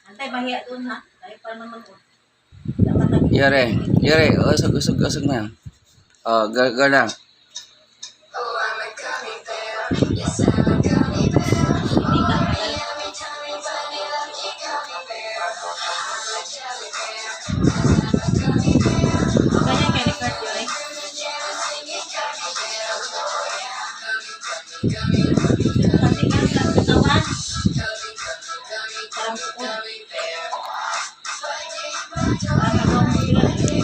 Antay, mahiya doon ha. Tayo pa naman o. Yare, yare, usog, usog, usog na. Oh, galang. Ganyan kay record yun eh. Kasi nga sa katawan. Parang sukod. Parang agawang bilang eh.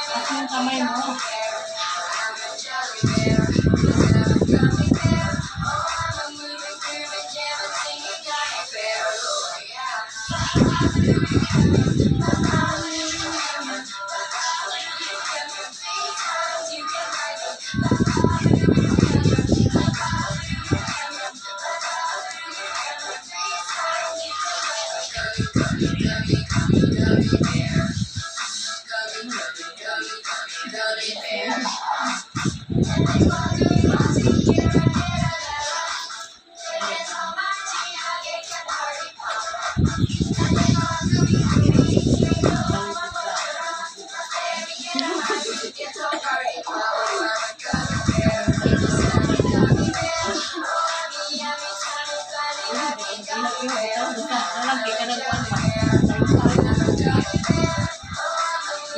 At yung kamay mo.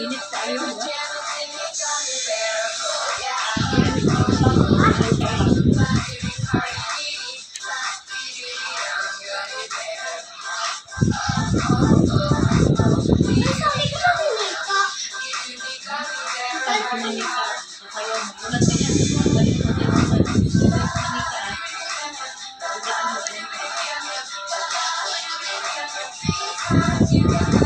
Init sa ayaw ba? Thank you.